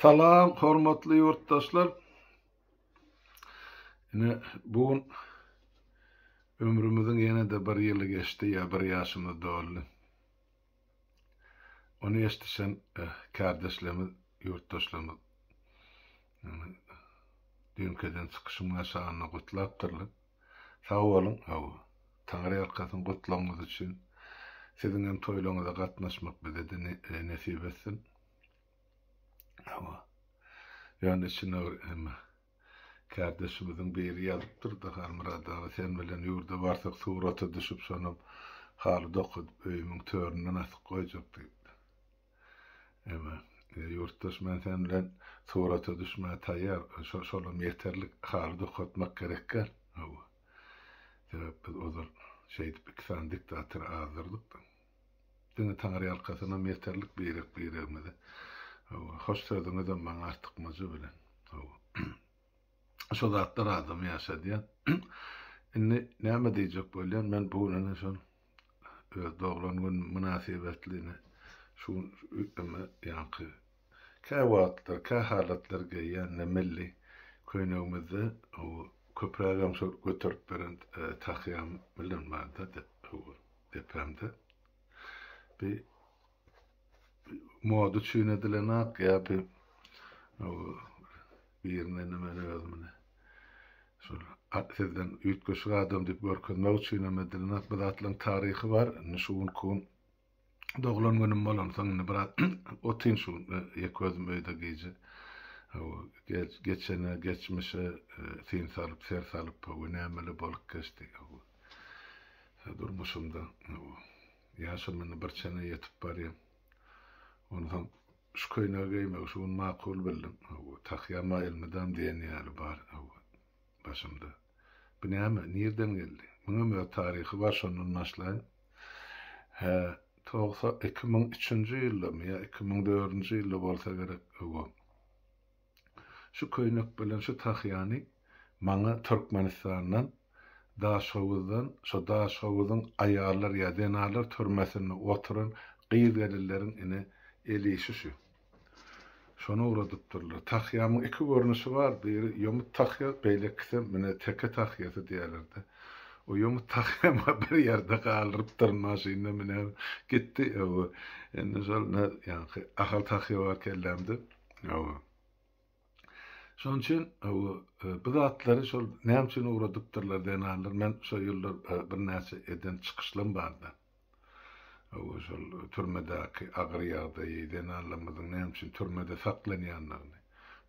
Salam, hormatly yurtdaşlar. Ine bugün ömrümüzün ýene-de bir ýyly geçdi, ýa bir ýaşymy doldy. Onu ýeşdişen kardeşlerimiz, yurtdaşlarymyz dünkeden çykyşyň aşagyna gutlapdyrlar. Sag bolun, Taňry ýarkasyň gutlagyňyz üçin siziň hem toýlaryňyza gatnaşmak bize nesip etsin. Yani içine kardeşimizin biri yazıp durdu. Harmurada sen bilen yurda varsak surata düşüp sonum halı dokup öyümün töründen asık koyacak deyip. Yurttaş men sen bilen surata düşmeye tayyar. Şolum yeterlik halı dokutmak gerekker. Sebep biz ozor iksan diktatör azdırdık da. Dini Taňry ýalkasyna yeterlik birek-birekmedi. Hoş sözüňiz maňa artykmajy bilen. Şo zatlar adam ýaşadýan. Indi näme diýjek bolýan? Men buny şol doglan gün münasibetliğine şu ýanky käwatlar, kähalatlar geýän milli köýnegimizde köprägem şol götürip beren tahyýam bilen barda depremde. Bir modu çüýnedilen ak ýa-da birine nimeni özmüne. Şol sizden üýtgeşik adam diýip görkezmek üçin emedilen ak bizatlaryň taryhy bar. Şuň kun doglan günüm bolan soňny bir otin şu ýeközüm öýde geýje. Geçene geçmişe tin salyp ser salyp nämeli bolup geçdi. Durmuşumda ýaşamyny bir çene ýetip barýar. Ondan şu köýnege geýmek şuň makul bildim. Tahyýama elmedem diýen ýaly bar başymda. Bu näme? Nerden geldi? Muňa mö taryhy bar şondan başlaýan. 2003-nji ýylda ýa 2004-nji ýylda bolsa gerek. Şu köýnek bilen şu tahyýany maňa Türkmenistandan Daşowyzyň aýallar ýa denalar türmesinde oturan gyýyzgelileriň ine elişi şu. Şonu uğradıpdırlar. Tahyýamyň iki görnüşi bar. Biri ýomut tahyýa, beýlekse mene teke tahyýasy diýerlerdi. O ýomut tahyýama bir ýerde galyrypdyr maşyna mene gitdi. Ende şol ýanky ahal tahyýa bar kellemdi. Şoň üçin bu zatlary şol näme üçin uğradypdyrlar denalar. Men şo ýyllar bir näçe eden çykyşlym bardy. Şol türmedäki agyr ýagdaý denalarymyzyň näme üçin türmede saklanýanlaryny.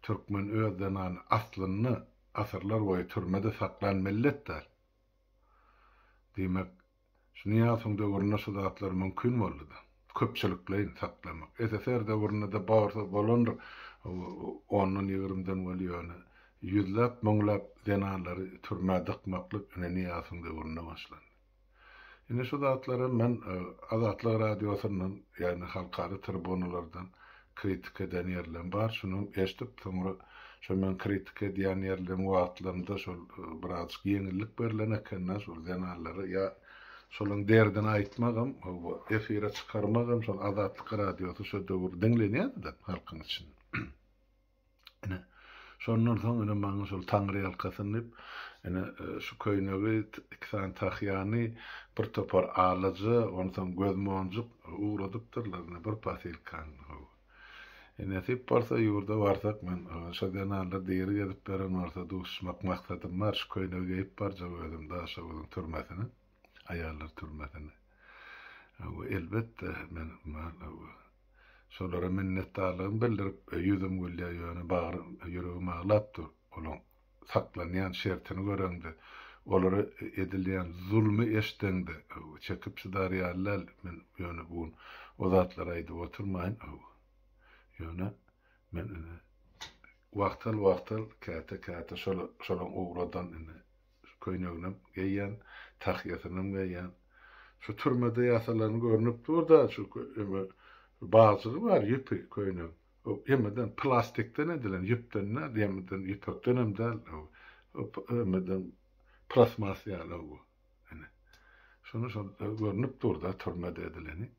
Türkmen öz denany aslyny asyrlar boýy türmede saklan milletler. Demek şunu ýasyňda görnä şu zatlar mümkin boldy. Köpçülikleýin saklamak. SSR döwründe barsa bolandyr. 10-20den bolýany. Ýüzläp, müňläp denalary türmäde ykmaklyk ene ýasyňda görnä başlandy. Ine şu zatlara men Azatlyk radiosynyň ýani halkary tribunalardan kritik eden ýerler bar. Şunu eşdip soňra şo men kritik edýän ýerleriň wagtlarynda şol biraz ýeňillik berilen ekenne şol denallary ýa şolaň derdini aýtmagam, efire çykarmagam şol Azatlyk radiosy şo döwür dinlenýärdi halkyň üçin. Ine şondan soň ine maňa şol Taňry ýalkasyny şu köýnegi iksan tahyýany bir topar alaja, ondan gözmonjuk uğradypdyrlar bir pasilkan. Nesip bolsa ýurda barsak men şo denalar diýeri gelip beren barsa duşmak maksadym bar, şu köýnege gelip barjak özüm Daşowyzyň türmesine, aýallar türmesine. Elbetde men şolara minnetdarlygym bildirip ýüzüm gülýär ýöne bar ýüregim ağlapdy. Olaň saklanýan şertini göreňdi. Olara edilýän zulmy eşdeňdi. Çekip şydarýarlar men ýöne bu o zatlara aýdyp oturmaýyn. Ýöne men wagtal käte şolaň uğradan köýneginem geýýän, tahyýasynym geýýän. Şu türmede ýasalarny görnüp durda şu bazığı var ýüpi köýnek. Ýemeden plastikden edilen ýüpden ýemeden ýüpekden emdäl. Ýemeden plasmasýaly bu. Şunu görnüp durda türmede edileni.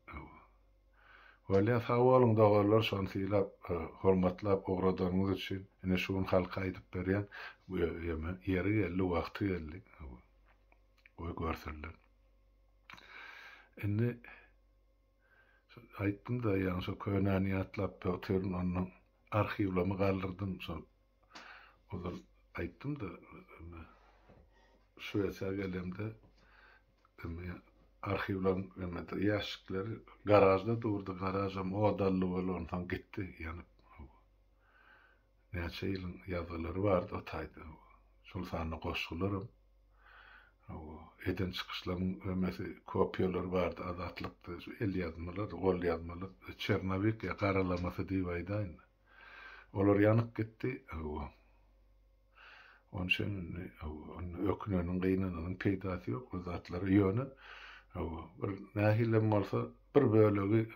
Wala sawalın dağlar şansıyla hormatlap oğradığınız için ene şuun halka aytıp berýän yeri geldi, wagty geldi. O görsürler. Enne aytdım da ýa-ni şo könäni atlap ötürün onun arhivlamy galdyrdım. Ozal aytdım da Şueç'a gelemde arhivlan emede ýaşyklar garajda durdy. Garajam o dally bolan gitdi ýanyp. Näçe ýylyň ýazgylary bardy o taýda. Şol sany goşgularym. Eden çykyşlaryň ömesi kopýalar bardy, azatlykdy, el ýazmalar, gol ýazmalar, Çernowik ýa garalamasy diýip aýdaýyn. Olar ýanyp gitdi. Onun için ökününün gıynanının peydası yok. O zatları yönü. Bir nahilem olsa bir bölüğü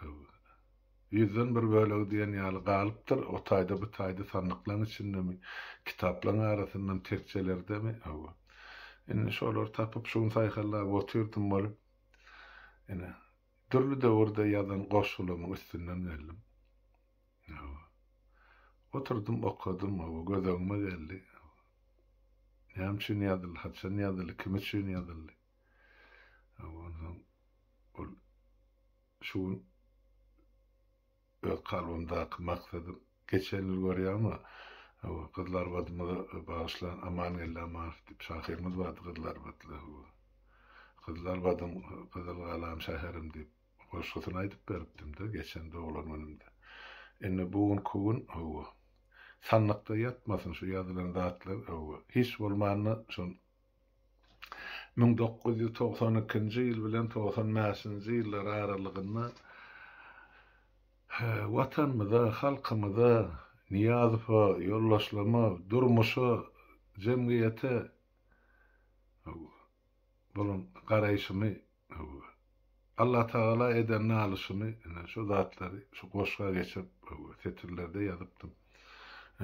yüzden bir bölüğü diyen yalı galıptır. O tayda bu tayda sandıkların içinde mi? Kitapların arasından terçelerde mi? Yani şolar tapıp şunu sayıkallar oturdum olup yani türlü de orada yazan koşulumun üstünden geldim. Oturdum okudum. Gözüme geldi. Näme ýazyl, haçan ýazyl, kim üçin ýazyl. Şu öz kalbymdaky maksadym geçen ýyl görýärmi? Kızlar badymy bağışlan aman gellemar diýip şahyrymyz bardy kızlar badly. Kızlar badym Kızıl Galam şäherim diýip goşgusyny aýdyp beripdim de geçen doglan önümde. Enne bugun kugun sanlykda ýatmasyn şu ýazylan zatlar hiç bolmanyny şol 1992-nji ýyl bilen 95-nji ýyllar aralygynda watanmyza, halkymyza, niýazypa, ýollaşlama, durmuşa, jemgyýete bolan garaýşymy Allah Taala eden nalyşymy şu zatlary şu goşga geçip setirlerde ýazypdym.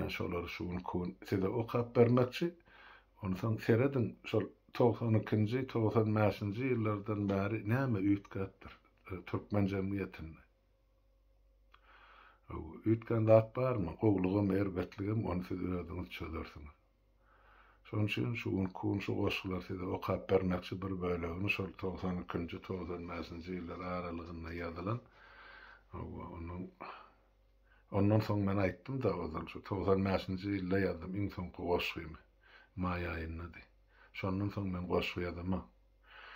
Şolar şuun kun size okap bermekçi onu soň seredin şol 92-nji 95-nji ýyllardan bäri näme üýtgatdyr türkmen jemgyýetinde. Üýtgen zat barmy? Goglugym, erbetligim onu siz özüňiz çözersiňiz. Şoň üçin şuun kun şu goşgular size okap bermekçi bir bölegini şol 92-nji 95-nji ýyllar aralygynda ýazylan ondan soň men aýtdym da ozal şu 95-nji ýylda ýazdym iň soňky goşgymy. Maýa aýyndy. Şondan soň men goşgy ýazama.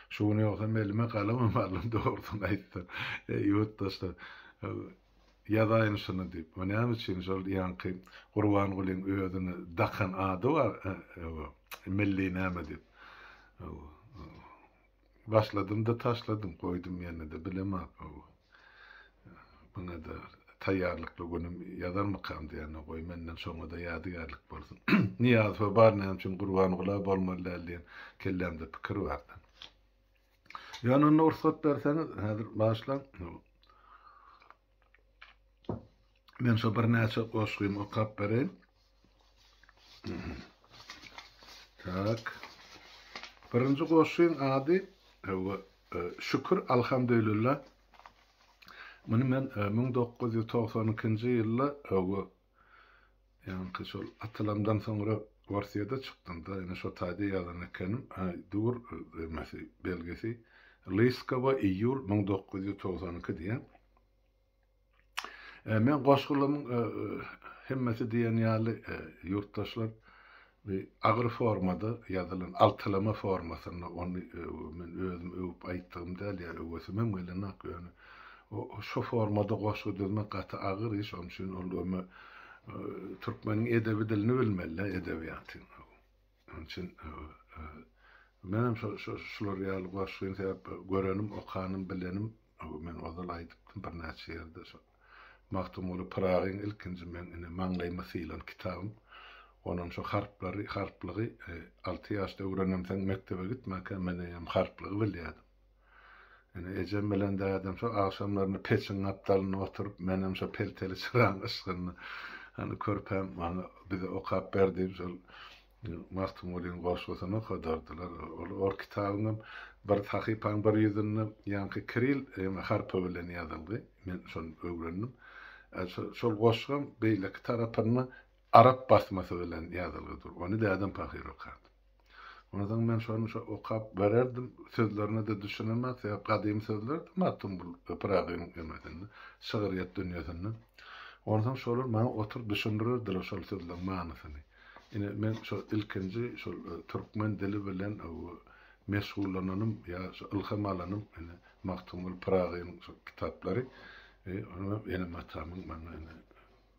Şuny ýoksam elime galamam alym dogrusyny aýtdy. Ýurtdaşda ýazaýyn şunu diýip. Näme üçin şol ýanky Gurban Gulyň özüni dakan ady bar. Milli näme diýip. Başladym da taşladym, goýdum ýene de bilemem. Buna da taýýarlykly günüm ýazarmykam diýeni goý menden soňra da ýadygarlyk bolsun. Niýaz we bar näme üçin Gurban Guly bolmaly diýen kellemde pikir bardy. Ýani nursat berseňiz häzir başlan. Men şo bir näçe goşgym okap bereň. Tak. Birinji goşgyň ady şükür alhamdülillah. Bunu men 1992-nji ýylda ýani şol atylamdan soňra Warsiýada çykdym da, ýani şo taýda ýazan ekenim. Dur belgesi Lyskava iýul 1992 diýen. Men goşgulymyň hemmesi diýen ýaly ýurtdaşlar agyr formada ýazylan altylama formasyna onu men özüm öwüp aýtdym da ýa öwüsüm bilen ýani o şu formada goşgu dizmek gaty agyr iş, onun üçin ol türkmeniň edebi dilini bilmeli, edebiýaty. Onun üçin menem şular ýaly goşgyň sebäp görenim, okanym, bilenim, men ozal aýdypdym bir näçe ýerde şo. Mahtumly Pragyň ilkinji men maňlaý mesylan kitabym. Onun şu harplygy 6 ýaşda öwrenemseň mektebe gitmäkä mene hem harplygy bilýärdim. Yani ejem bilen de adam şu akşamlarını peçin aptalyna oturup menem şu pelteli çıran ışıgyny hani körpem bana bize okap berdi şol Mahtum Gulyň goşgusyny okadardylar. Ol kitabyň bir taqipan bir yüzünü yankı Kiril harpa bilen yazıldı. Men şonu öwrendim. Şol goşgam beýleki tarapyny Arap basmasy bilen yazılýardyr. Onu da adam pahyr okar. Ondan men şonu okap bererdim. Sözlerini de düşünemez. Ya kadim sözler matym bu Prag'ın emredinde. Şagyriyat dünýäsinden. Ondan şolar meni oturup düşündirirdiler şol sözlerin manysyny. Ine men şol ilkinji şol türkmen dili bilen meşgullananım ya ilham alanım ine Maktumul Prag'ın kitaplary onu ene matamyň mana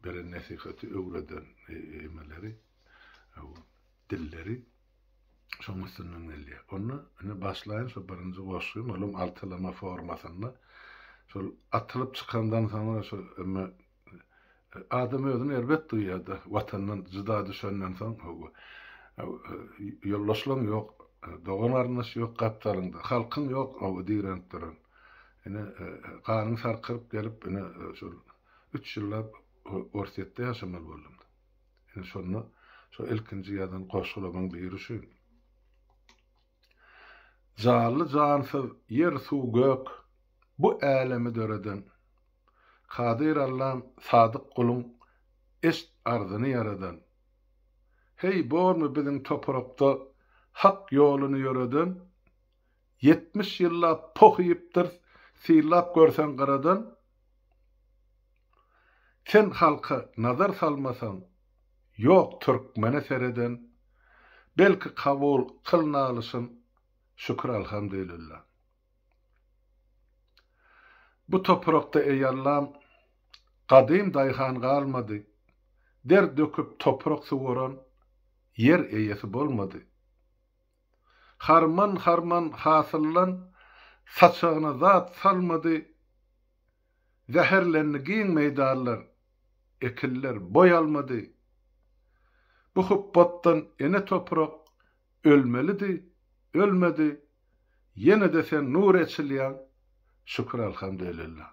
beren nesihati öwreden emeleri dilleri şoňusynyň elli. Onu ine başlaýan şo birinji goşgym olum altylama formasynda şol atylyp çykandan soňra şo adam özüni elbet duýýardy. Watandan jyda düşenden soň ýollaşlaň ýok, dogan arnaş ýok gapdarynda. Halkyň ýok, o diýrenip duran. Ine ganyň sarkyryp gelip ine şol 3 ýyllap orsetde ýaşamaly boldum. Ine şonu şo ilkinji ýadan goşgulamaň biri şu. Canly jansyz yer suw gök bu älemi döreden Kadir Allah'ım sadık kulun eşt arzyny yaradan. Hey bormy biziň toprakda hak ýoluny ýöreden 70 ýyllap pohyýypdyr silap görsen garadan. Sen halka nazar salmasan ýok türkmene sereden belki kabul kılnalysyn şükür alhamdülillah. Bu toprakda ey Allah'ım kadim daýhan galmady. Der döküp toprak suwaran yer eýesi bolmady. Harman hasyllan saçagyna zat salmady. Zäherlendigiň meýdanlar ekiller boýalmady. Bu hupbatdan ene toprak ölmelidi, ölmedi. Yine de sen nur etsilýän şükür alhamdülillah.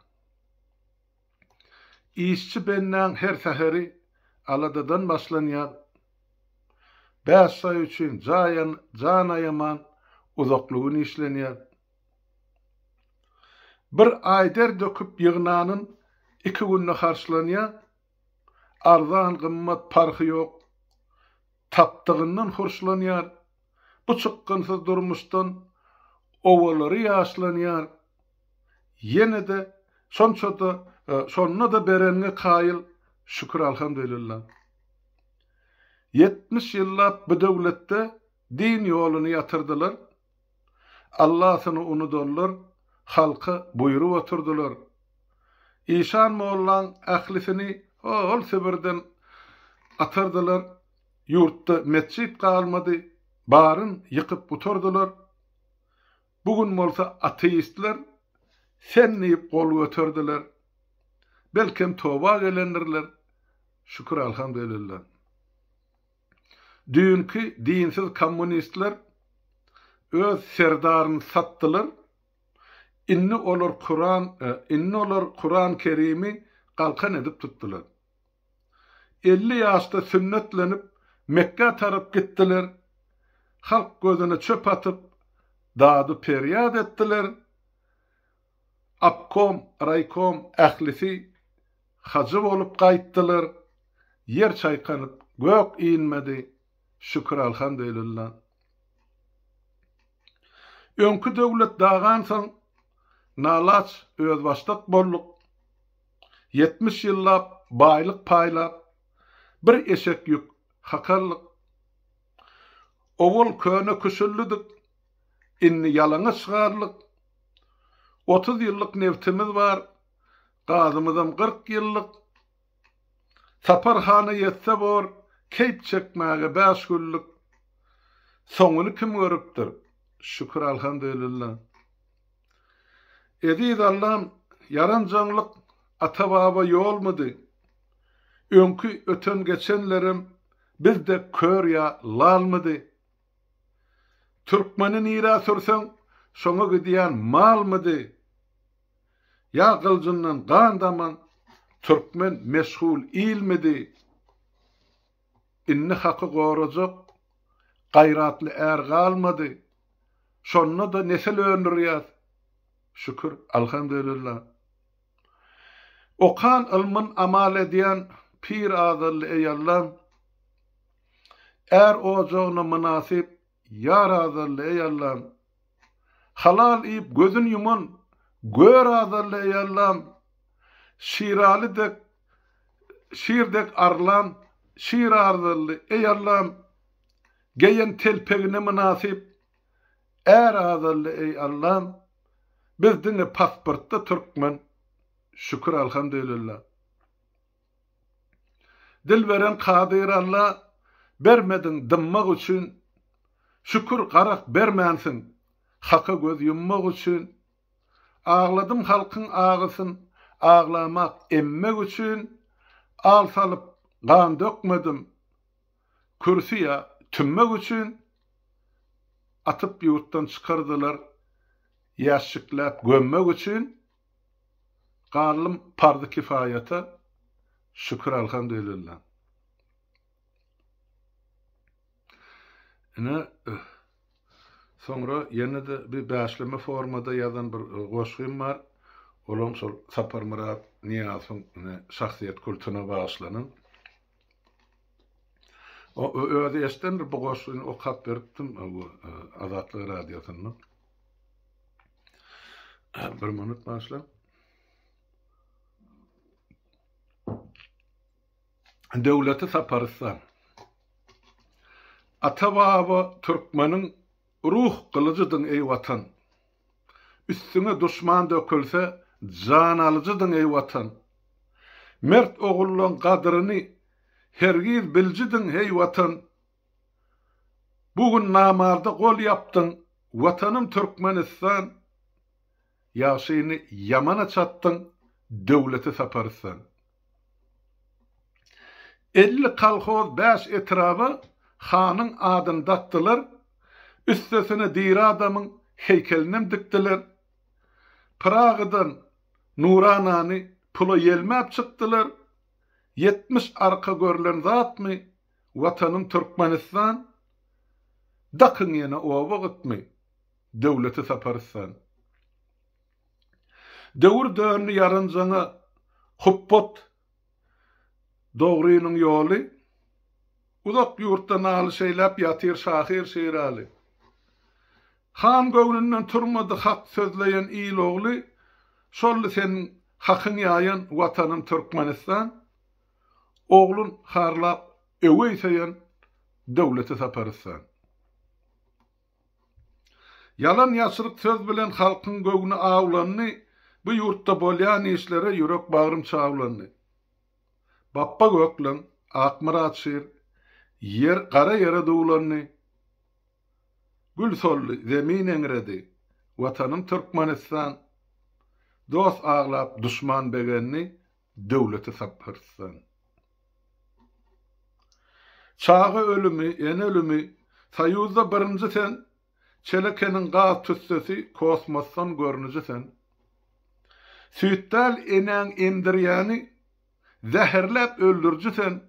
İşçi benden her seheri aladadan başlanýar. 5 say üçin jana yaman uzaklygyny işlenýär. Bir aýder döküp ýygnanyn 2 günne harçlanýar. Arzan gymmat parhy ýok. Tapdygyndan hoşlanýar. Bu çykgynsyz durmuşdan owalary ýaşlanýar. Yine de sonuna da berenge kaýyl şükür alhamdülillah. 70 ýyllap bu döwletde din ýoluny ýatyrdylar. Allah'syny unudanlar, halka buýrup oturdular. İşan mollan ahlisini ol sebirden atardylar. Ýurtda mescit galmady, baryn ýykyp oturdular. Bugün bolsa ateistler sennip gol götürdüler. Belkem toba gelendirler. Şükür alhamdülillah. Dünkü dinsiz komünistler öz serdaryny satdylar. Inni olar Kur'an Kerimi galkan edip tutdular. 50 ýaşda sünnetlenip Mekke tarap gittiler. Halk gözüne çöp atıp dady peryad etdiler. Apkom, raykom, ahlisi hacı olup gaýtdylar. Yer çaykanyp gök iýinmedi. Şükür alhamdülillah. Öňkü döwlet dagan soň nalaç öz başlyk bolluk 70 ýyllap baýlyk paýlap bir eşek ýük hakarlyk. Owul köne küsüllüdik. Inni ýalana çygarlyk. 30 ýyllyk newtimiz bar. Gazymyzam 40 ýyllyk. Saparhana ýetse bor, keyp çekmäge 5 günlük. Soňuny kim görüpdir? Şükür alhamdülillah. Ediz Allah'ım yarancanlyk ata-baba ýolmady. Öňkü öten geçenlerim bizde kör ýa lalmady. Türkmeni nira sürsen şoňa gidýän malmady. Ya gyljyndan gandaman türkmen meşgul ilmidi. Inni haqqy gorajak gaýratly er galmady. şonna da nesel öndürýär. Şükür, elhamdülillah. Okan ilmin amal edýän pir azally eýallam, ojagyna münasip ýar azally eýallam, halal iýip gözün yuman gör azally eýallam, şirdek arlan, şir azally eýallam, geýen telpegine münasip azally eýallam, bizdiňe pasportda türkmen. Şükür, elhamdülillah. Dil veren Kadir Allah bermedin dımmak üçün, şükür garak bermensin haka göz yummak üçün, ağladım halkın ağısın ağlamak emmek üçün, al salıp kan dökmedim kürsüye tümmek üçün, atıp yurttan çıkardılar yaşıklap gömmek üçün, Galım pardı kifayata, şükür, elhamdülillah. Sonra yine de bir başlama formada yazan bir goşgym var. Olam şol Sapar Murat Niyazyň şahsiýet kulturyna bagyşlanan. O öýde eşden bir goşgyny okap berdim Azatlyk radiosyna. Bir minut başla. Devleti Saparistan. Ata-baba Türkmenin ruh kılıcıdın ey vatan. Üstüne düşman dökülse can alıcıdın ey vatan. Mert oğullun kadrini hergiz bilcidin ey vatan. Bugün namarda gol yaptın vatanım Türkmenistan. Yaşını yamana çattın devleti Saparistan. 50 kalhoz 5 etrabı hanın adını dattılar, üstesine diri adamın heykelini diktiler. Prag'dan Nuranani pula yelmep çıktılar. 70 arka görülen zat mı vatanın Türkmenistan, dakın yine ova gitmi devleti Saparistan. Dövür dönü yarıncana hubbot Doğruyunun yolu, uzak yurttan alı şeylep yatir şahir şeýrali. Han göwnünden turmadı hak sözleyen iyil oğlu, şolly senin hakyň ýaýan watanın Türkmenistan, oğlun harlap öweyseýän devleti Saparistan. Yalan ýaşyryk söz bilen halkyň göwüni awlanny, bu yurtda bolýan işlere yürek bagrym çawlanny. Bappa göklen, akmırat şir, yer kara yere doğulanny. Gül sollu zemin engredi, vatanım Türkmenistan, dost ağlap düşman begenni, devleti Saparistan. Çağı ölümü, en ölümü, sayuzda birinci sen, çelekenin gaz tüssesi, kosmostan görünücü sen. Süttal enen emdiryani, zehirlep öldürücü sen,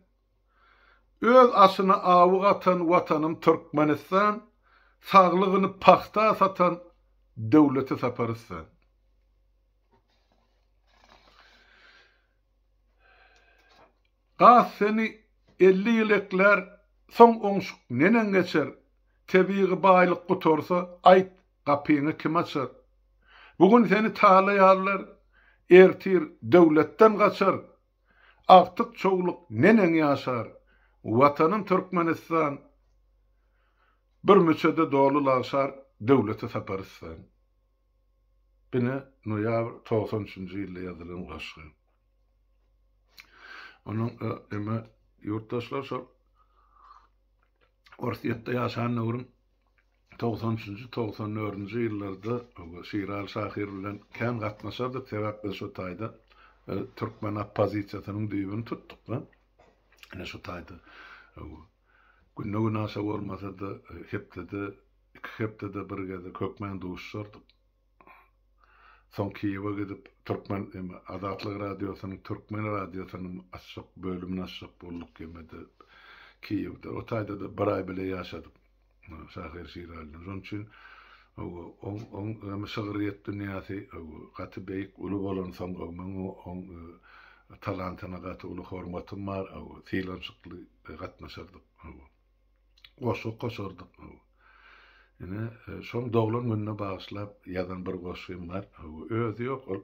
öz aşına avu atan vatanım Türkmenistan, sağlığını pakta satan devleti Saparistan. Gaz seni 50 ýylyklar son oňşuk nenen geçer, tebiği baylyk gutorsa ayt gapyny kim açar? Bugün seni taýlaýarlar, ertir devletten gaçar. Artık çoğuluk nenen yaşar, vatanın Türkmenistan, bir müçede dolulaşar devleti Saparistan. Bine noyabr 93-nji ýylda ýazylan goşgy. Onun eme yurttaşlar şol Orsiýetde ýaşan nurun 93-94-nji ýyllarda Şiral Şahir bilen kän gatnaşardy, sebäp şu taýda Türkmen opozisiýasynyň düýbüni tuttuk lan. Ene şu taýda günne aşa bolmasa da hepde birgede kökmen duşşardyk. Son Kiýewe gidip Türkmen Azatlyk radiosynyň Türkmen radiosynyň açyk bölümini açyk bolduk gemede Kiýewde. O taýda da bir aý bile ýaşadyk. Şahir Şiral'ın. Onun için on şagyriyet dünýäsi gaty beýik uly bolan soňgoňyň on talantyna gaty uly hormatym bar, filançykly gatnaşardyk. Goşurdyk. Ine şoň doglan gününe bagyşlap ýazan bir goşugym bar. Özü ýok, ol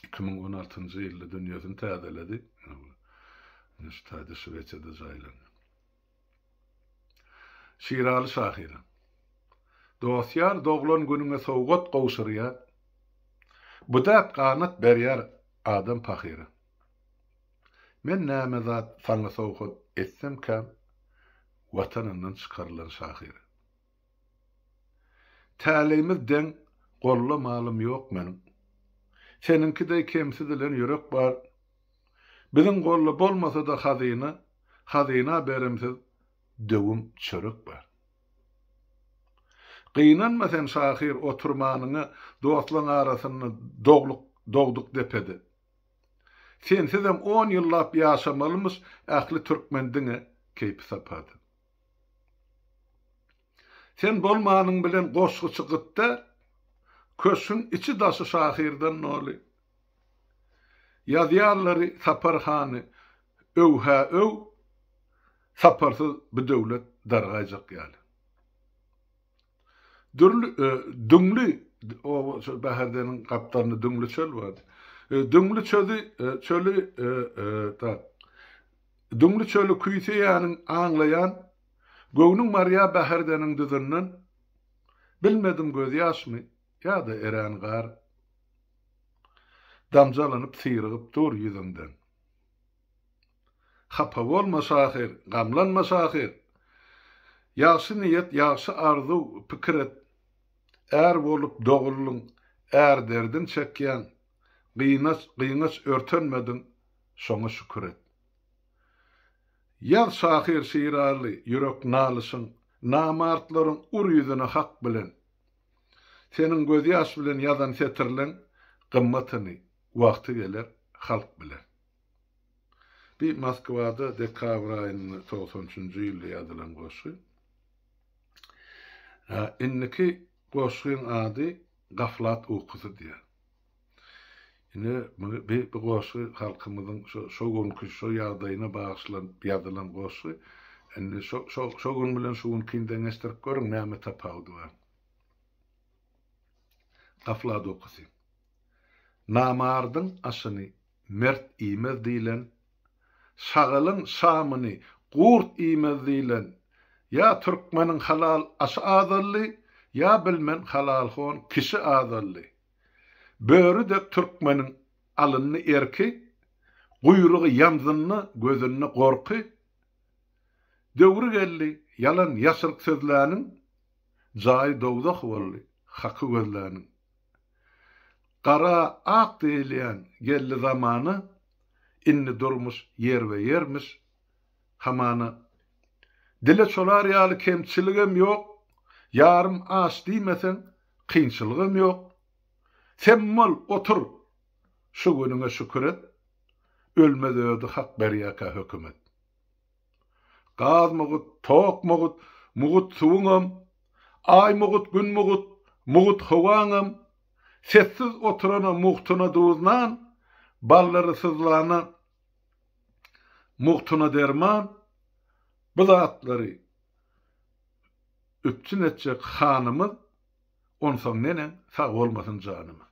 2016-njy ýylda dünýäsini täzeledi. Nüştadi Şweçede jaýlandy. Şiraly şahyry. Dostlar doglan gününe sowgat gowşurýar. Budak kanat berýär adam pahyry. Men näme zat saňa sowgat etsem kam watanyndan çykarylan şahyry. Tälimizden golla malym ýok menim. Seninkide kemsidilen ýürek bar. Biziň golla bolmasa da hazyna beremsiz döwüm çörek bar. Gynanmasan şahyr oturmanyny dostlaryň arasyny dogduk depedi. Sensizem 10 ýyllap ýaşamalymyş ähli türkmendiňe keýpi sapady. Sen bolmanyň bilen goşgy çykypda köşüň içi daşy şahyrdan noli. Ýazýarlary Saparhany öw saparsyz bir döwlet dargaýjak ýaly. Düňli o Bahardanyň kaptarny Düňli çöl bar. Düňli çölü kuýseýanyň aňlaýan göwnüň Marya Bahardanyň düzünden bilmedim göz ýaşmy ýa-da eren gar damjalanyp syrygyp dur ýüzünden. Hapa bolma şahyr, gamlanma şahyr. Ýaşy niýet, ýaşy arzu, pikiret, är bolup dogullyň, är derdin çekýän, gynys örtenmedin, şoňa şükür et. Ýaz şahyr şiraly, ýürek nalysyň, namartlaryň ur ýüzüne hak bilen. Senin göz ýaş bilen ýazan setirleň gymmatyny wagty geler halk bilen. Bir Moskwada dekabr aýynyň 93-nji ýylda ýazylan goşgy. Inniki goşgyň ady Gaflat ukusy diýer. Ine bir goşgy halkymyzyň şo günkü şo ýagdaýyna bagyşlanyp ýazylan goşgy. Indi şo gün bilen şu gün kinden estirip görüň näme tapawdy bar. Gaflat ukusy. Namardyň aşyny mert iýmez diýilen, şagalyň şamyny gurt iýmez diýilen, ýa türkmeniň halal aşy azally, ýa bilmen halal hon kişi azally. Böwrü de türkmeniň alyny erki, guyrugy ýamzyny, gözüni gorky. Döwri geldi, yalan ýaşyrk sözläniň jaý dowdak boldy, haky gözläniň. Qara ak diýilýän geldi zamany, inni durmuş yer we yermiş, hamana. Dile çolar ýaly kemçiligim ýok, yarım aş diýmesen, kynçylygym ýok. Semmol otur, şu günüňe şükür et, ölmede ödü hak berýäkä hökümet. Gaz mugut, tok mugut, mugut suwuňam, ay mugut, gün mugut, mugut howaňam, sessiz oturana muhtuna duznan, ballary sızlana muhtuna derman, bu zatlary üpçün etjek hanymyz, onsoň nenen sag bolmasyn janymy.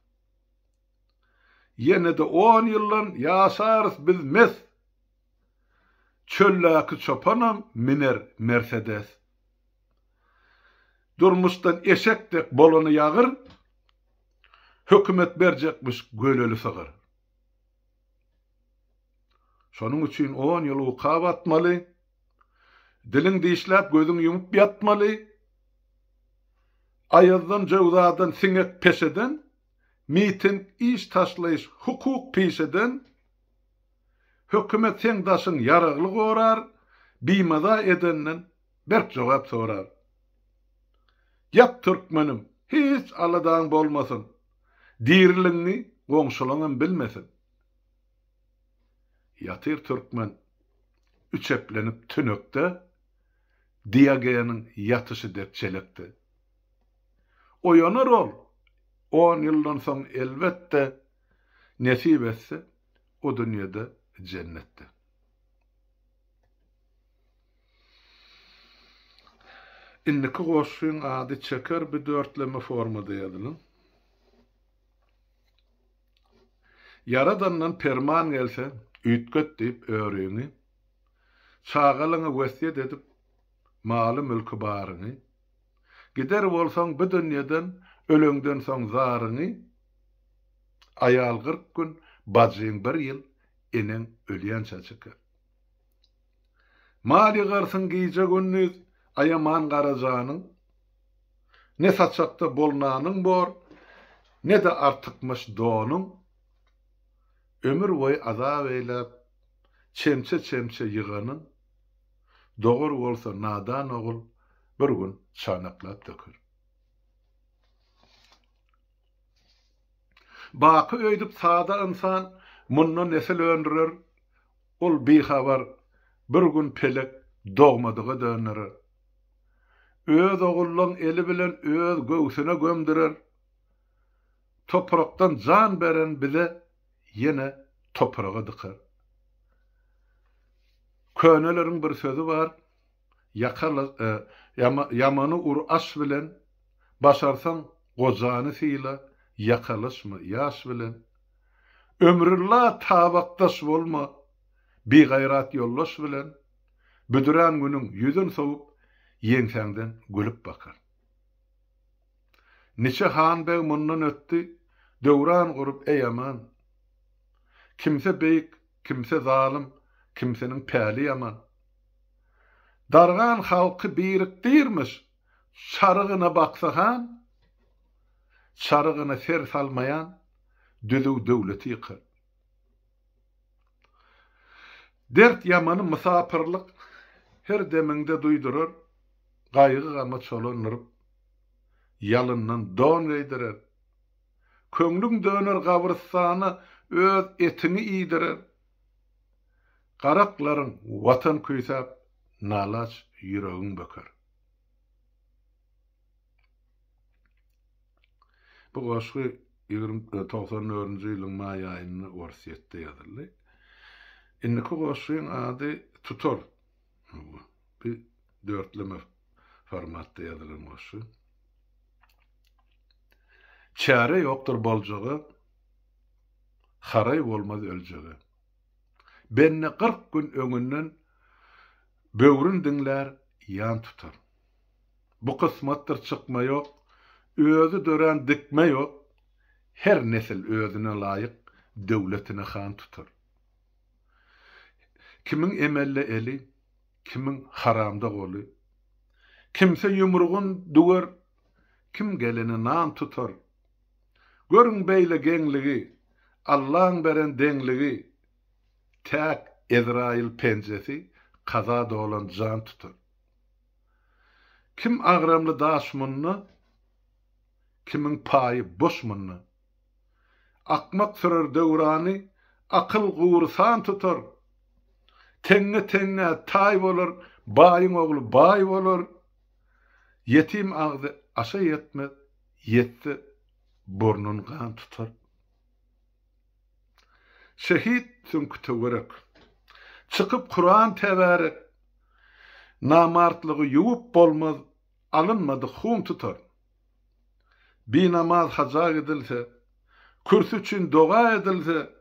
Ýene de 10 ýyldan ýaşarys biz mes. Çölläki çopanam miner Mercedes. Durmuşdan eşekdek bolany ýagyr, hökümet berjekmiş göleli sagar. Şonuň üçin 10 ýyl ukab atmaly, diliň diýişläp gözüň ýumyp ýatmaly, ayazdan jawzadan siňek peşeden, miting iş taşlayış hukuk piseden, hökümet sen daşyn yaragly gorar, bimaza edenden berk jogap sorar. Ýap türkmenim, hiç aladan bolmasyn, dirliňni goňşulaňam bilmesin. Yatyr türkmen üçeplenip tünökde, diýaganyň ýatysy dep çelekdi. oyanır ol. 10 ýyldan soň elbetde nesip etse o dünýede cennetde. Inniki goşyň ady çeker bir dörtleme formada ýazylyň. Yaradandan perman gelse, üýtget diýip öwrüňi, çağalyňa wesiýet edip, maly mülki baryny, gider bolsaň bu dünýeden ölüňden soň zaryny, aýal 40 gün, bajyň 1 ýyl, enen ölýänçe çeker. Mali garsyn giýje günnüz, ayaman garajanyň, ne saçakda bolnanyň bor, ne de artykmyş donyň, ömür boyu azap eýlep, çemçe ýyganyň, dogur bolsa nadan ogul bir gün çanaklap dökür. Baky öýdüp sada insan mundan nesel öndürür, ol bihabar bir gün pelek dogmadyga döner. Öz ogullaň eli bilen öz göwsüne gömdirer. Toprakdan jan beren bize yine toprağa dykar. Köneleriň bir sözü var. Yamany uras bilen başarsan gozany syla, yakalysmy ýaş bilen. Ömrülla tabakdaş bolma, bi gayrat yollaş bilen. Büdüren günüň ýüzün soğup, ýeňsäňden gülüp bakar. Neçe hanbeg mundan ötdi, döwran gurup eýaman. Kimse beýik, kimse zalim, kimseniň päli ýaman. Dargan halky birikdirmiş, şarıgyna baksahan, şarıgyna ser salmayan, düzüw döwleti ýykar. Dert ýamany musapyrlyk her deminde duýdurur, gaýgy gama çolanyryp, ýalyndan don eýdirer. Köňlüň döner gabrystany öz etini iýdirer. Garaklaryň watan küýsap, nalaç ýüregiň böker. Bu goşgy 1994-nji ýylyň maý aýyny Orsiýetde ýazyldy. Inniki goşgyň ady tutor. Bir dörtleme formatda ýazylan goşgy. Çare ýokdur boljagy, haray bolmaz öljegi. Benne 40 gün öňünden böwrün diňler ýan tutar. Bu kysmatdyr çykma ýok, özü dören dikme ýok. Her nesil özüne laýyk döwletine han tutar. Kimiň emelle eli, kimiň haramda goly. Kimse yumrugun dugar, kim geleni nan tutar. Görün beýle genligi, Allah'ın beren denligi, tek Ezrail penjesi, kazada olan can tutar. Kim agramly daşmynny, kimin paýy boşmynny. Akmak sürer döwrany, akyl gursan tutar. Tenge tay bolar, baýyň ogly baý bolar. Yetim agdy aşa yetmez, yetdi burnun kan tutar. Şehit çünkü töwerek. Çıkıp Kur'an teberek. Namartlygy ýuwup bolmaz, alınmadı hum tutar. Bir namaz haza edilse, kürsü üçin doga edilse,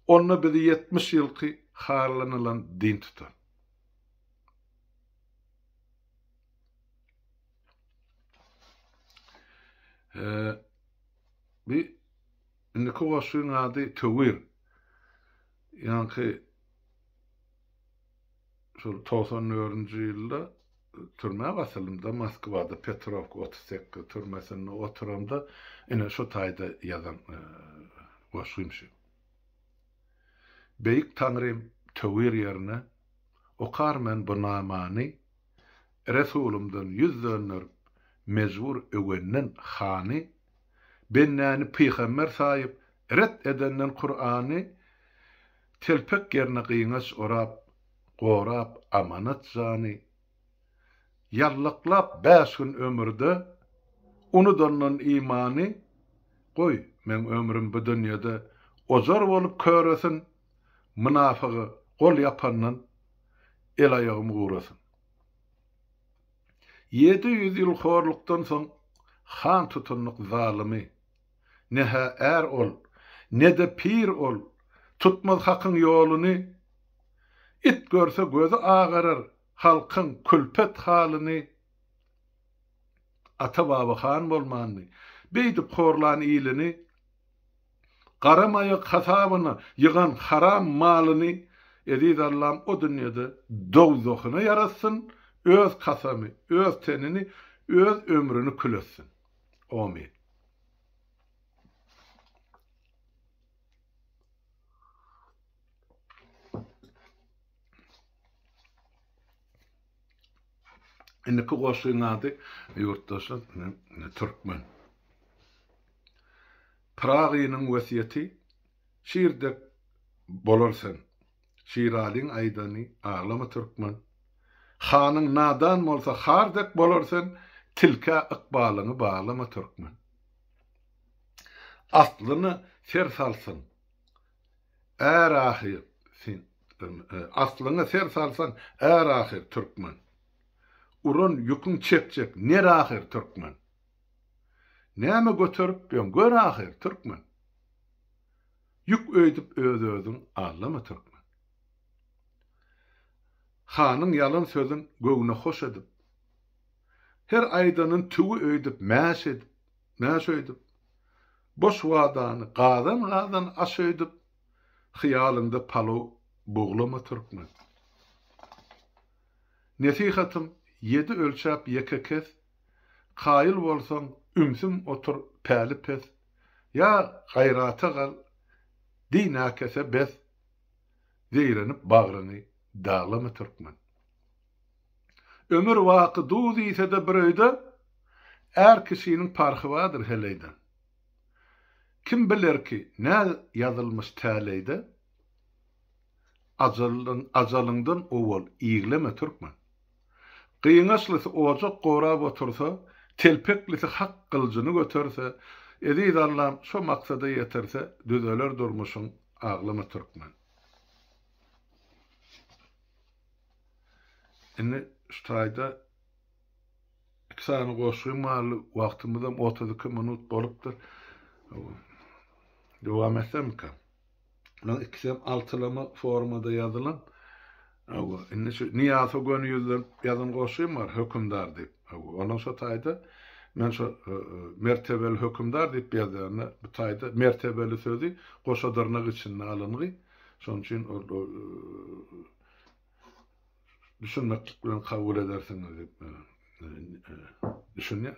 onu bizi 70 ýylky harlanylan din tutar. Bir inniki goşyň ady tövür. Ýani şu 94-nji ýylda türme basylymda Moskwada Petrovka 38 türmesinde oturamda ine şu taýda ýazan goşyň şu. Beýik Tanrym tövür ýerine okar men bu namany Resulümden 100 döner mezbur öwenen hany bennäni peýgamber saýyp ret edenden Kur'any telpek yerine kıyınaç orap, gorap, amanat zani, yallaklap 5 gün ömürde Unudanın imany, goý, men ömrüm bu dünýede ozar bolup köresin, münafygy gol yapandan el ayağımı uğrasın. 700 ýyl horlukdan soň han tutunluk zalimi, ne ha er ol, ne de pir ol, tutmaz hakyň ýoluny, it görse gözü ağarar, halkyň külpet halyny, ata baba han bolmandy, beýdip horlan ýyliny, garamaýyk hasabyny ýygan haram malyny, Ediz Allah'ım o dünýede dowzohyna yaratsyn, öz kasamy, öz tenini, öz ömrüni kületsin. Amin. Indiki goşuň ady ýurtdaşlar Türkmen. Pragynyň wesiýeti şiirdek bolarsan. Şiralyň aýdany aglama Türkmen. Hanyň nadan bolsa hardek bolarsan, tilka ykbalyny baglama Türkmen. Aslyny ser salsyn. Är ahir sen aslyny ser salsan, är ahir Türkmen. Urun ýükün çekjek, ner ahir Türkmen. Näme götürip ben gör ahir Türkmen. Yük öýdip öz-özüň aglama Türkmen. Hanyň ýalan sözüň göwüne hoş edip, her aýdanyň tüwi öýdip, mäş öýdip, boş wadany gadan aş öýdip, hyýalynda palo boglama Türkmen. Nesihatym 7 ölçäp ýekekes, qaýyl bolsaň ümsüm otur päli pes, ýa gaýrata gal, dinäkese bes, zeýrenip bagryny dağlama Türkmen. Ömür wagty duz ise de bir öýde, är kişiniň parhy wadyr heleyde. Kim biler ki, nä ýazylmyş täleýde? Ajalyňdan owal iýleme Türkmen. Gyýňaçlysy ojak gorap otursa, telpeklisi hak kılıcını götürse, Ediz Allah'ım şu maksada yeterse, düzeler durmuşun aglama Türkmen. Inni ştaýda iksany goşuýum maly wagtymyzda 32 minut bolupdyr. Dowam etsemkä. Lan iksem altylama formada ýazylan. Inni şu Niýazy Gönüýüzden ýazan goşuýum bar, hökümdar diýip. Onuň şu taýda men şu mertebeli hökümdar diýip ýazýarna, bu taýda mertebeli sözi goşadyrnak içinde alıngy. Şoň üçin düşünmek bilen kabul edersiniz diýip düşünýär.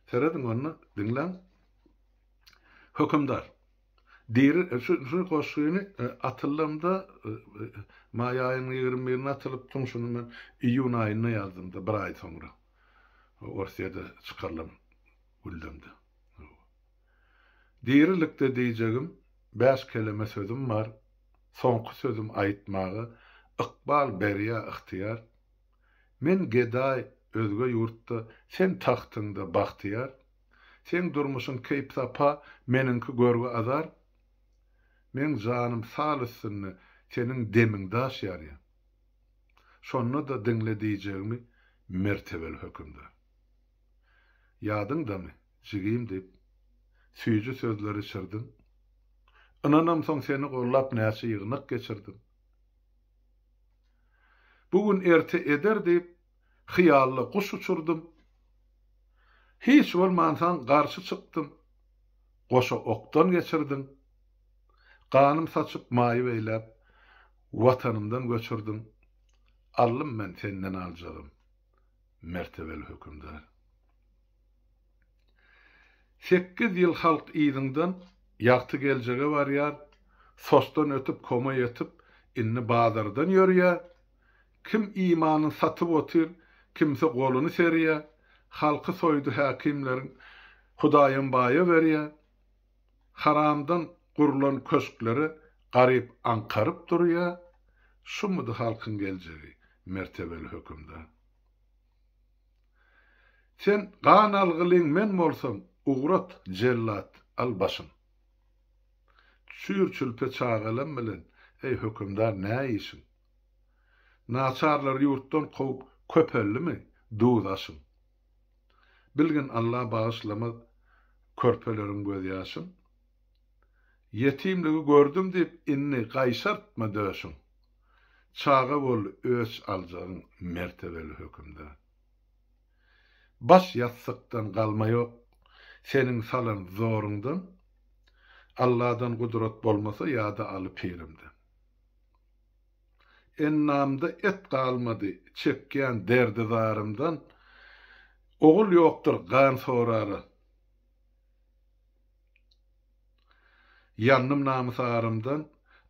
Seredin onu dinlen. Hökümdar. Diýir şu goşuýuny atylymda maý aýynyň 21-ine atılıpdym, şunu men iýun aýyna ýazdym da bir aý soňra. Orsiýada çykarlym güldümde. Diýirlikde diýjegim 5 kelime sözüm bar. Soňky sözüm aýtmagy ykbal berýä ihtiýar. Men geday özge ýurtda, sen taxtynda bagtyýar. Sen durmuşyň keýp sapa, meninki görge azar. Men janym salyssyny seniň demiň daşýar. Şonu da dinle diýjegimi mertebeli hökümdar. Ýadyňdamy, jigim diýip süýji sözleri içirdim. Ananam soň seni gollap näçe ýygnak geçirdim. Bugün erte eder diýip hyýally kuş uçurdum. Hiç bolmansan garşy çykdym. Goşa okdan geçirdim. Ganym saçyp maýy beýläp watanymdan göçürdüm. Allym men senden aljagym. Mertebeli hökümdar. 8 ýyl halk ýygyňdan ýagty geljege barýar. Sosdan ötüp koma ýetip inni bazardan ýörýär. Kim imanyny satyp otyr, kimse goluny serýär. Halky soýdy häkimleriň Hudaýym baýa berýär. Haramdan gurulan köşkleri garyp ankaryp durýar. Şumudy halkyň geljegi mertebeli hökümdar. Sen gan algylyň men bolsam, ugrat jellat al başym. Çür-çülpe çağalam bilen, ey hökümdar näýişin? Naçarlar ýurtdan gowy köpellimi, duýdaşym. Bilgin Allah bağışlama körpelerin göz ýaşym. Yetimligi gördüm diýip inni gaýşartma döşüm. Çağa bol öz aljagyň mertebeli hökümdar. Baş ýatsykdan galma ýok, seniň salan zorundan, Allah'dan kudret bolmasa ýa-da aly pirimden. Ennamda et kalmadı, çekýän derdidarymdan, ogul ýokdur gan sorary. Ýannym namysarymdan,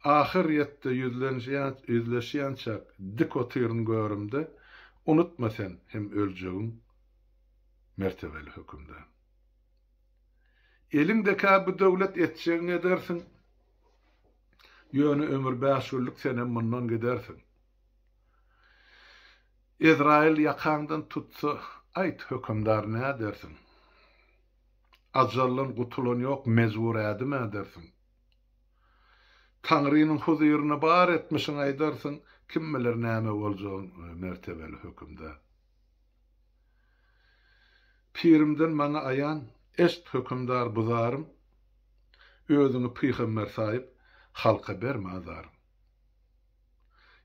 ahir ýetde yüzleşýänçä dik otyryn görümde, unutma sen hem öljegiň mertebeli hökümdar. Elinde bu döwlet etçeğin edersin, ýöne ömür bäşgüllik senem mundan gidersin. Izrail ýakandan tutsa, aýt hökümdar näme dersin? Ajallan gutulan ýok, mezbur edime dersin. Tanrynyň huzyryna bar etmişiň aýdarsyň, kim bilir näme boljagyň mertebeli hökümdar. Pirimden maňa aýan, est hökümdar buzarym, özüňi pygamber saýyp, halka berme azarym.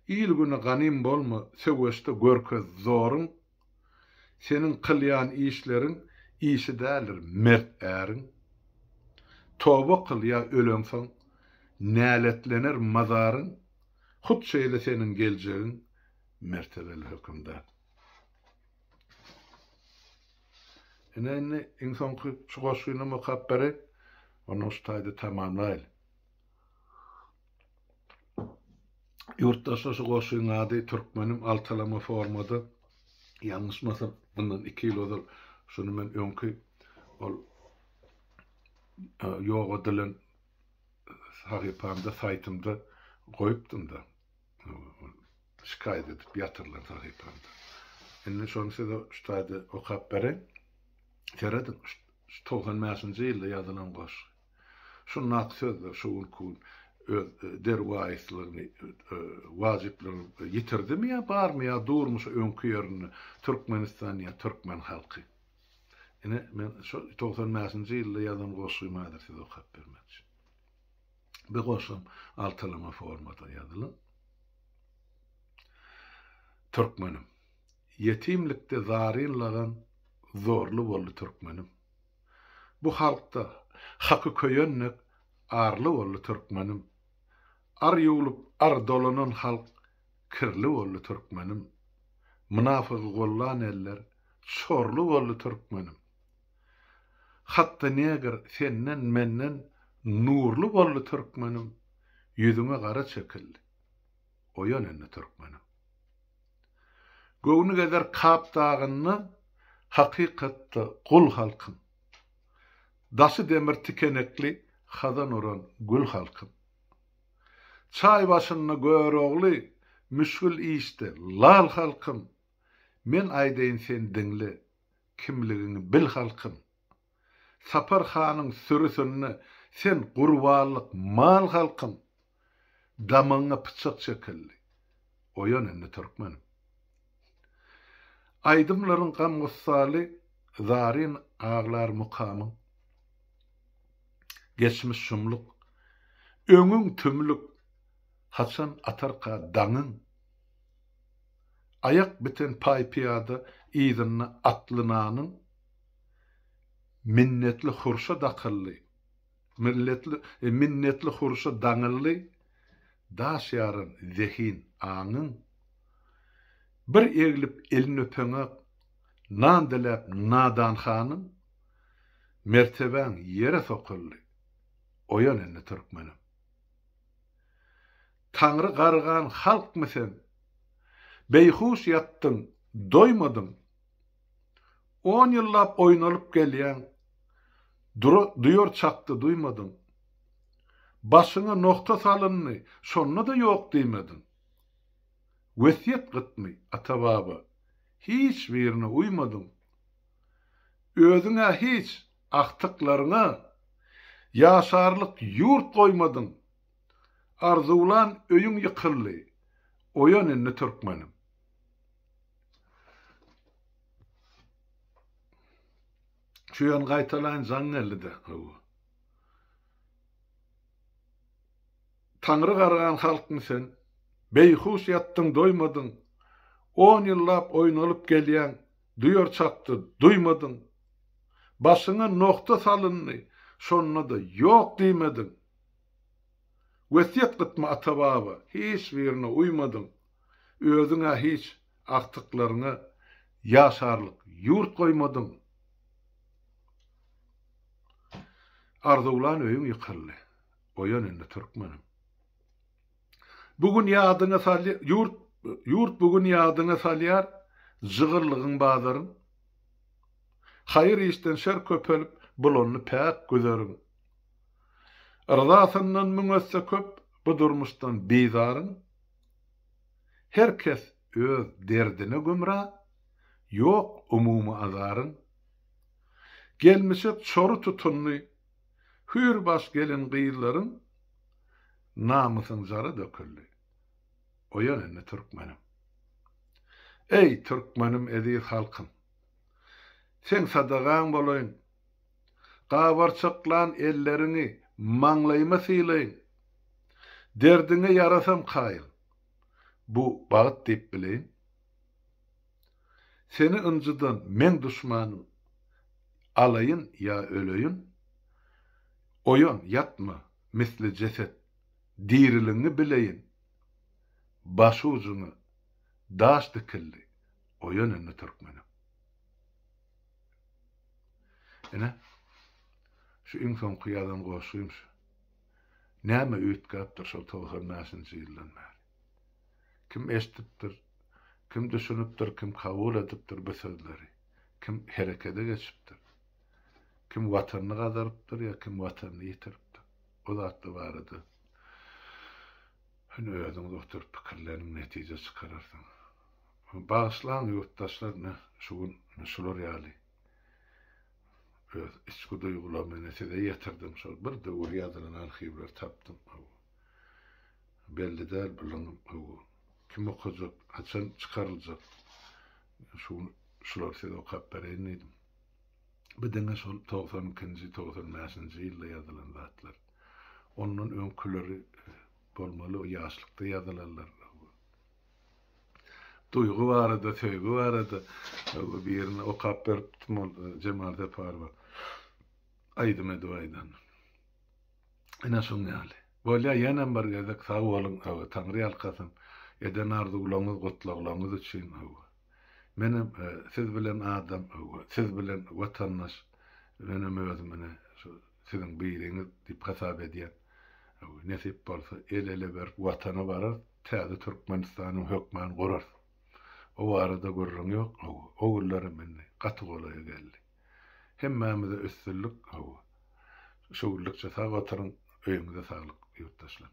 İl güni ganim bolma, söwüşde görköz zorum, senin kılyan işlerin, işi dälir mert ärin. Toba kıl ya ölensen, näletlenir mazarın, hut şeýle senin geljegiň mertebeli hökümdar. Ene insan şu goşgyny mukabbere onu ustaydy tamamlayl. Yurttaşa şu goşgyň ady türkmenim altalama formada ýalňysmasam bundan 2 ýyl ozal şunu men öňkü ol ýoga dilen sahypamda saýtymda goýupdym da şikaýet edip ýatyrlar sahypamda. Enne şoňsy da ustaydy okap beren Terede 95-nji ýylda ýazylan goş. Şu naksözler, şu ulkun derwaýslygyny, wajyplygyny ýitirdimi ýa barmy ýa durmuş öňkü ýerini Türkmenistan ýa türkmen halky. Ene men şu 95-nji ýylda ýazan goşymadyr size okap bermekçi. Bu goşum altalama formada ýazylan. Türkmenim. Yetimlikde zarinlagan zorlu boldy türkmenim. Bu halkda haky köýennek arly boldy türkmenim. Ar ýolup ar dolanan halk kirli boldy türkmenim. Munafyk gollan eller şorlu boldy türkmenim. Hatda neger senden menden nurlu boldy türkmenim. Ýüzüme gara çekildi. Oýan enne türkmenim. Göwünü gezer kap dagyny hakykatda gul halkym. Daşy demir tikenekli hazan oran gül halkym. Çay başyna görogly müşgül işde lal halkym. Men aýdaýyn sen diňle kimligini bil halkym. Sapar hanyň sürüsünni sen gurbanlyk mal halkym. Damaňa pyçak çekildi. Oýan ende türkmenim. Aydımların gamgussali zarin ağlar mukamın. Geçmiş şumluk, öňüň tümlük, haçan atarka daňyň. Ayak biten paýpiyada ýzyna atlynanyň, minnetli hurşa dakylly, minnetli hurşa daňylly, daş ýaryn zehin aňyň, bir eglip elini öpeňe nan dilep nadan hanım merteben yere sokully. Oýan enne türkmenim. Taňry gargan halk misen? Beýhuş ýatdyň, doýmadyň. 10 ýyllap oýnalyp gelýän, duýor çakdy duýmadyň. Başyňa nokta salyndy, şonda da ýok diýmedin. Wesiýet gitmi ata baba, hiç birine uymadım. özüňe hiç aktıklaryňa ýaşarlyk ýurt goýmadyň. Arzulan öýüň ýykyldy. Oýan indi türkmenim. Şu ýan gaýtalan jaň geldi. Taňry garagan halkyň sen, beýhuş ýatdyň, doýmadyň. 10 ýyllap oýnalyp gelýän, duýar çapdy, duýmadyň. Başyňa nokta salyndy, şonda da ýok diýmediň. Wesiýet gitme ata-baba, hiç birine uymadyň. Özüňe hiç aktyklaryňa ýaşarlyk ýurt goýmadyň. Arzulan öýüň ýykyldy. Oýan indi türkmenim. Bugün ýadyňa salýar, ýurt bugün ýadyňa salýar, jygyrlygyň bazaryň. Hayır işten şer köpelip, bulonny pek gözerin. Rızasından müngesse köp, bu durmuşdan bizaryň. Herkes öz derdine gümra, yok umumy azaryň. Gelmişip çoru tutunly, hür baş gelin gyýyllaryň, namysyň jary döküldi. Oýan indi türkmenim. Ey türkmenim ediz halkym, sen sadagaň bolaýyn. Gabarçyklan ellerini maňlaýma sylaýyn. Derdiňe yarasam kaýyl. Bu bagyt diýip bileýin. Seni ınjydan men düşmanım. Alayın ya öleýin. Oýan yatma, misli ceset. Diriliňi bileýin. Başı ucuny daş dikildi. Oýan indi türkmenim. Ene şu insan kıyadan goşuyum şu. Näme üýtgäpdir şol 90-njy ýyldan bäri. Kim eşdipdir, kim düşünüpdir, kim kabul edipdir bu sözleri. Kim herekete geçipdir. Kim watanyny gazarypdyr ya kim watanyny ýitiripdir. O zatda barady. Hünü özüň doktor pikirleriniň netije çykararsyň. Bağışlan ýurtdaşlar şular ýaly. Içki duygulamını size yetirdim. Bir de uriyadılan arşivler tapdım. Belli değil bilim. Kim okuyacak, açan çıkarılacak. Şular size okuyup bereyinliydim. Bir dene sol 92-95 yılda yazılan zatlar. Onun önküleri bolmalı, o yaşlıkta yazılarlar. Duygu vardı, söýgü vardı. Bir yerine okuyup berdim. Cemal'de parva. Aydım edivaydan. Ina şun ýaly. Bolýa ýene bir gezek sag bolun, Taňry ýalkasyn. Eden arzuwlaňyz, gotlagyňyz üçin. Menim siz bilen adam, siz bilen watandaş, menim özümne siziň beýleňiz diýip hasap edýän. Nesip bolsa ele bir watana barar, täze Türkmenistanyň hökmany gurar. O arada görüň ýok, o gullarym mende gaty golaýa geldi. Hemmemize üstünlük, şuurlukça sağ oturun, öýüňize saglyk ýurtdaşlar.